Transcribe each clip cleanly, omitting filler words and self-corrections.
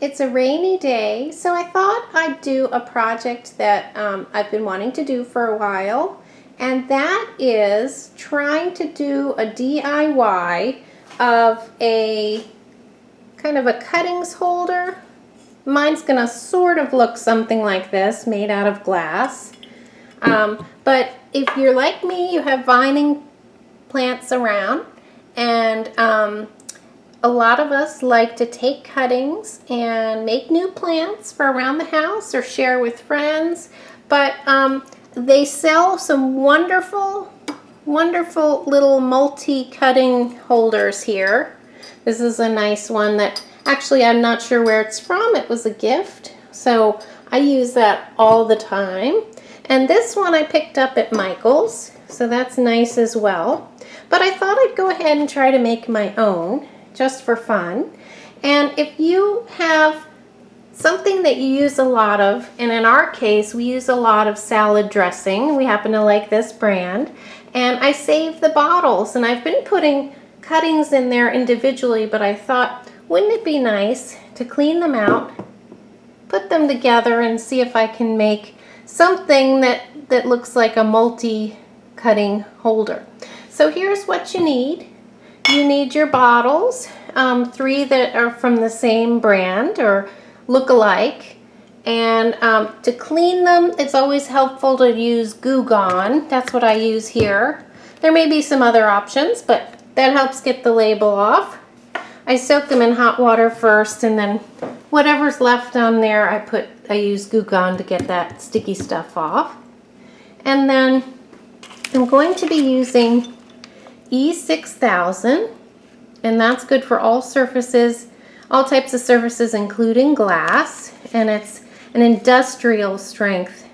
It's a rainy day, so I thought I'd do a project that I've been wanting to do for a while, and that is trying to do a DIY of a kind of a cuttings holder. Mine's gonna sort of look something like this, made out of glass. But if you're like me, you have vining plants around, and a lot of us like to take cuttings and make new plants for around the house or share with friends, but they sell some wonderful little multi-cutting holders here. This is a nice one that actually I'm not sure where it's from. It was a gift, so I use that all the time. And this one I picked up at Michael's, so that's nice as well. But I thought I'd go ahead and try to make my own, just for fun. And if you have something that you use a lot of, and in our case we use a lot of salad dressing, we happen to like this brand, and I save the bottles, and I've been putting cuttings in there individually, but I thought, wouldn't it be nice to clean them out, put them together, and see if I can make something that looks like a multi-cutting holder. So here's what you need. You need your bottles, 3 that are from the same brand or look alike. And to clean them, it's always helpful to use Goo Gone. That's what I use here. There may be some other options, but that helps get the label off. I soak them in hot water first, and then whatever's left on there, I use Goo Gone to get that sticky stuff off. And then I'm going to be using E6000, and that's good for all surfaces, all types of surfaces, including glass, and it's an industrial strength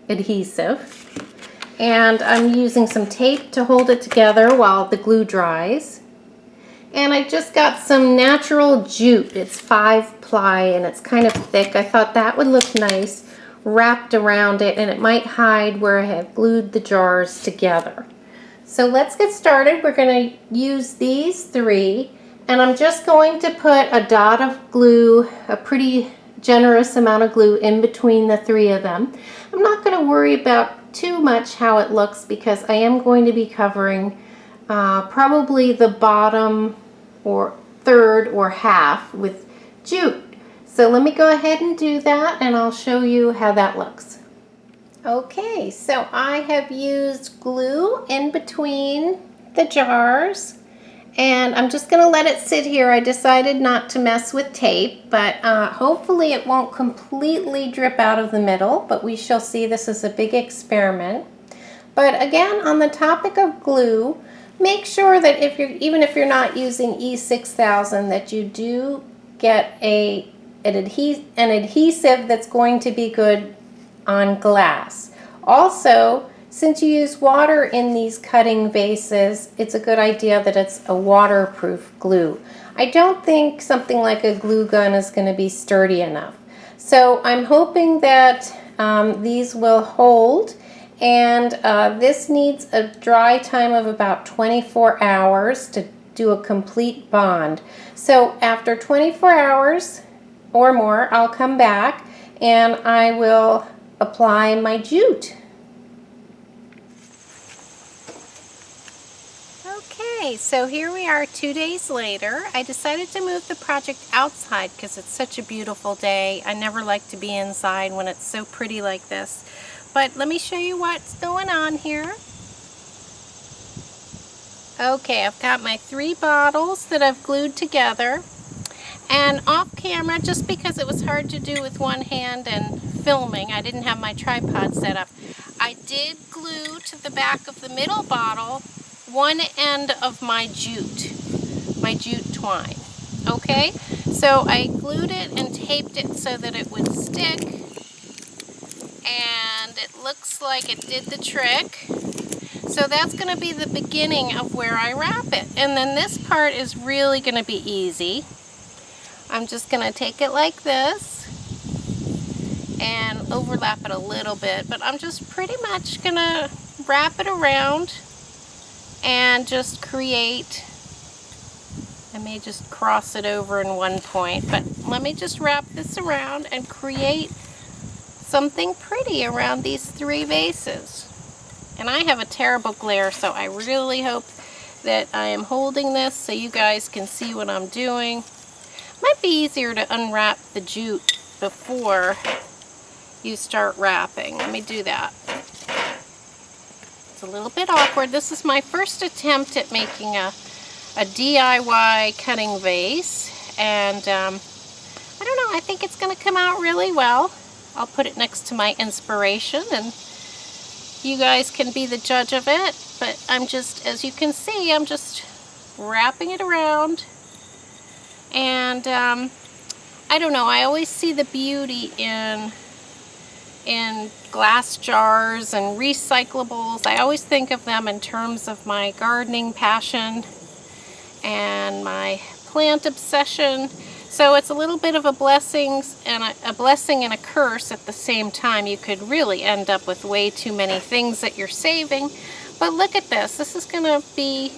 adhesive. And I'm using some tape to hold it together while the glue dries. And I just got some natural jute. It's 5-ply and it's kind of thick. I thought that would look nice wrapped around it, and it might hide where I have glued the jars together. So let's get started. We're going to use these 3, and I'm just going to put a dot of glue, a pretty generous amount of glue in between the 3 of them. I'm not going to worry about too much how it looks because I am going to be covering probably the bottom or third or half with jute. So let me go ahead and do that, and I'll show you how that looks. Okay, so I have used glue in between the jars, and I'm just going to let it sit here. I decided not to mess with tape, but hopefully it won't completely drip out of the middle, but we shall see. This is a big experiment. But again, on the topic of glue, make sure that even if you're not using E6000, that you do get an adhesive that's going to be good on glass. Also, since you use water in these cutting vases, it's a good idea that it's a waterproof glue. I don't think something like a glue gun is going to be sturdy enough. So I'm hoping that these will hold, and this needs a dry time of about 24 hours to do a complete bond. So after 24 hours or more, I'll come back and I will apply my jute. Okay, so here we are 2 days later. I decided to move the project outside because it's such a beautiful day. I never like to be inside when it's so pretty like this. But let me show you what's going on here. Okay, I've got my 3 bottles that I've glued together. And off camera, just because it was hard to do with one hand and filming, I didn't have my tripod set up, I did glue to the back of the middle bottle one end of my jute twine. Okay, so I glued it and taped it so that it would stick, and it looks like it did the trick. So that's going to be the beginning of where I wrap it, and then this part is really going to be easy. I'm just going to take it like this and overlap it a little bit, but I'm just pretty much going to wrap it around and just create I may just cross it over in one point, but let me just wrap this around and create something pretty around these 3 vases. And I have a terrible glare, so I really hope that I am holding this so you guys can see what I'm doing. Might be easier to unwrap the jute before you start wrapping. Let me do that. It's a little bit awkward. This is my first attempt at making a DIY cutting vase, and I don't know, I think it's going to come out really well. I'll put it next to my inspiration and you guys can be the judge of it, but I'm just, as you can see, I'm just wrapping it around. And I don't know, I always see the beauty in glass jars and recyclables. I always think of them in terms of my gardening passion and my plant obsession. So it's a little bit of a blessing and a curse at the same time. You could really end up with way too many things that you're saving. But look at this. This is going to be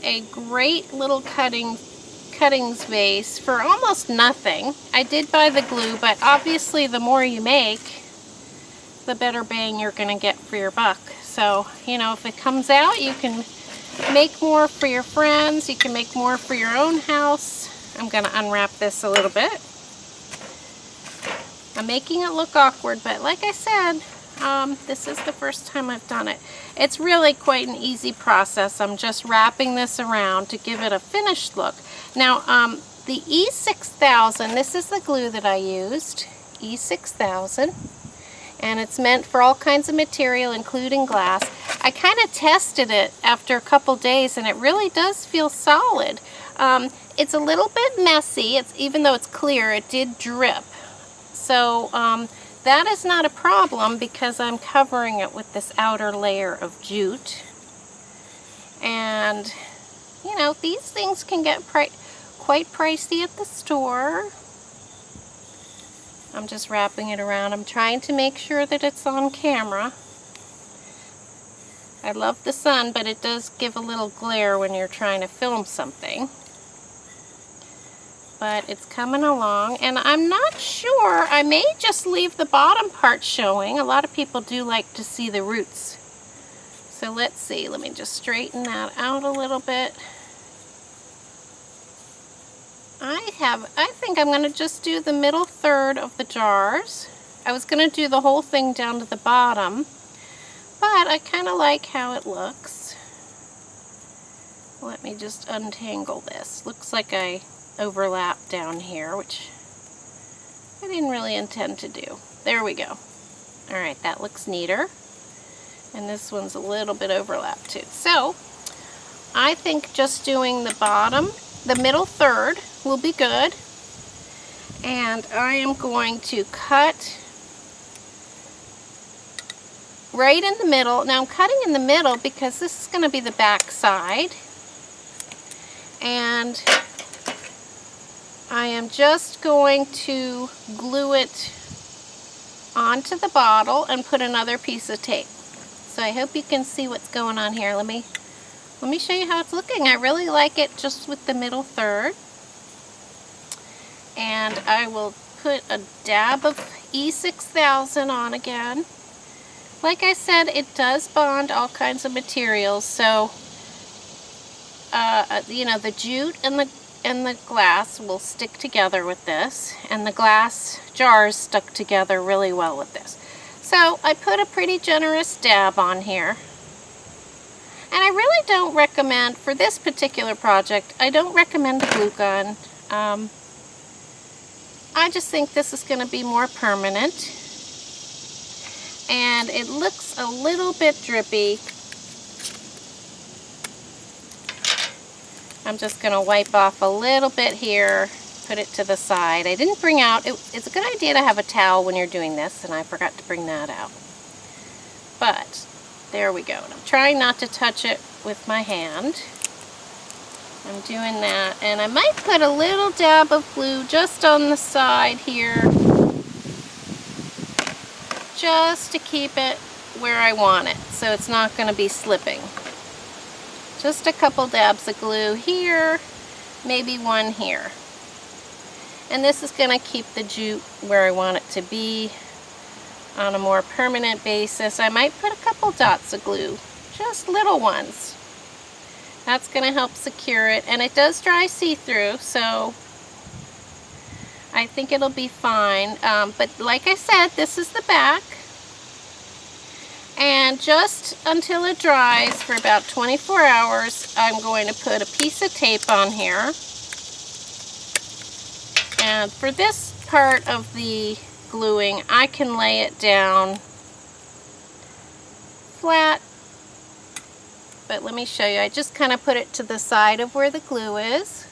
a great little cuttings vase for almost nothing. I did buy the glue, but obviously the more you make, the better bang you're going to get for your buck. So, you know, if it comes out, you can make more for your friends, you can make more for your own house. I'm going to unwrap this a little bit. I'm making it look awkward, but like I said, this is the first time I've done it. It's really quite an easy process. I'm just wrapping this around to give it a finished look. Now, the E6000, this is the glue that I used, E6000, and it's meant for all kinds of material, including glass. I kind of tested it after a couple days, and it really does feel solid. It's a little bit messy. Even though it's clear, it did drip. So that is not a problem because I'm covering it with this outer layer of jute. And, you know, these things can get quite pricey at the store. I'm just wrapping it around. I'm trying to make sure that it's on camera. I love the sun, but it does give a little glare when you're trying to film something. But it's coming along, and I'm not sure. I may just leave the bottom part showing. A lot of people do like to see the roots. So let's see. Let me just straighten that out a little bit. I think I'm going to just do the middle third of the jars. I was going to do the whole thing down to the bottom, but I kind of like how it looks. Let me just untangle this. Looks like I overlapped down here, which I didn't really intend to do. There we go. Alright, that looks neater. And this one's a little bit overlapped too. So, I think just doing the bottom, the middle third, will be good. And I am going to cut right in the middle. Now I'm cutting in the middle because this is going to be the back side. And I am just going to glue it onto the bottle and put another piece of tape. So I hope you can see what's going on here. Let me show you how it's looking. I really like it just with the middle third. And I will put a dab of E6000 on again. Like I said, it does bond all kinds of materials. So, you know, the jute and the glass will stick together with this, and the glass jars stuck together really well with this. So I put a pretty generous dab on here. And I really don't recommend, for this particular project, I don't recommend a glue gun. I just think this is going to be more permanent. And it looks a little bit drippy. I'm just going to wipe off a little bit here, put it to the side. I didn't bring out, it's a good idea to have a towel when you're doing this, and I forgot to bring that out. But there we go. And I'm trying not to touch it with my hand. I'm doing that, and I might put a little dab of glue just on the side here, just to keep it where I want it, so it's not going to be slipping. Just a couple dabs of glue here, maybe one here. And this is going to keep the jute where I want it to be on a more permanent basis. I might put a couple dots of glue, just little ones. That's going to help secure it, and it does dry see-through, so I think it'll be fine. But like I said, this is the back. And just until it dries for about 24 hours, I'm going to put a piece of tape on here. And for this part of the gluing, I can lay it down flat. But let me show you. I just kind of put it to the side of where the glue is.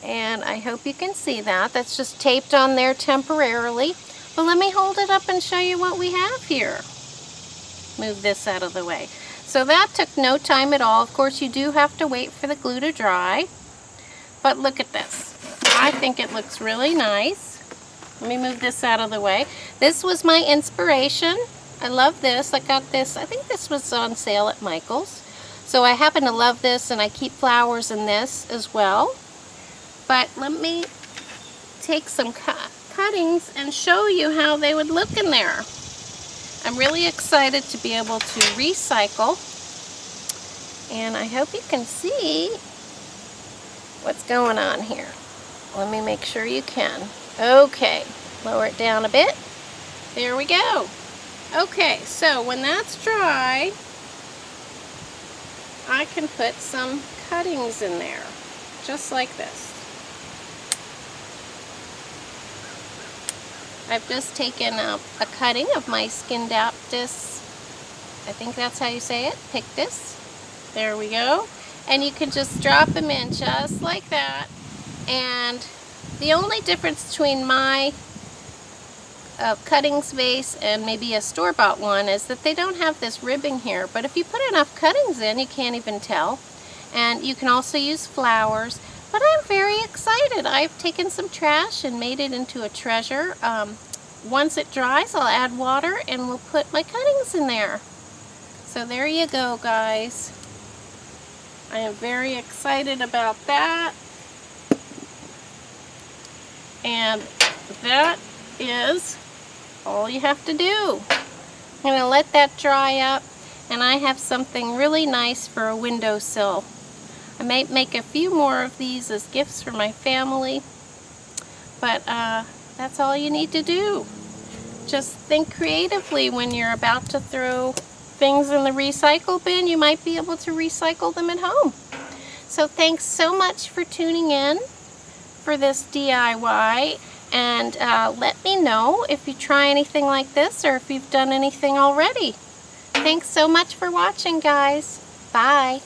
And I hope you can see that. That's just taped on there temporarily. But let me hold it up and show you what we have here. Move this out of the way. So that took no time at all. Of course, you do have to wait for the glue to dry. But look at this. I think it looks really nice. Let me move this out of the way. This was my inspiration. I love this. I got this, I think this was on sale at Michael's. So I happen to love this, and I keep flowers in this as well. But let me take some cuttings and show you how they would look in there. I'm really excited to be able to recycle, and I hope you can see what's going on here. Let me make sure you can. Okay, lower it down a bit. There we go. Okay, so when that's dry, I can put some cuttings in there, just like this. I've just taken a cutting of my Scindaptus, I think that's how you say it, Pictus. There we go. And you can just drop them in just like that. And the only difference between my Cuttings Vase and maybe a store-bought one is that they don't have this ribbing here. But if you put enough cuttings in, you can't even tell. And you can also use flowers. But I'm very excited. I've taken some trash and made it into a treasure. Once it dries, I'll add water and we'll put my cuttings in there. So there you go, guys. I am very excited about that. And that is all you have to do. I'm going to let that dry up, and I have something really nice for a windowsill. I might make a few more of these as gifts for my family, but that's all you need to do. Just think creatively when you're about to throw things in the recycle bin. You might be able to recycle them at home. So thanks so much for tuning in for this DIY, and let me know if you try anything like this or if you've done anything already. Thanks so much for watching, guys. Bye.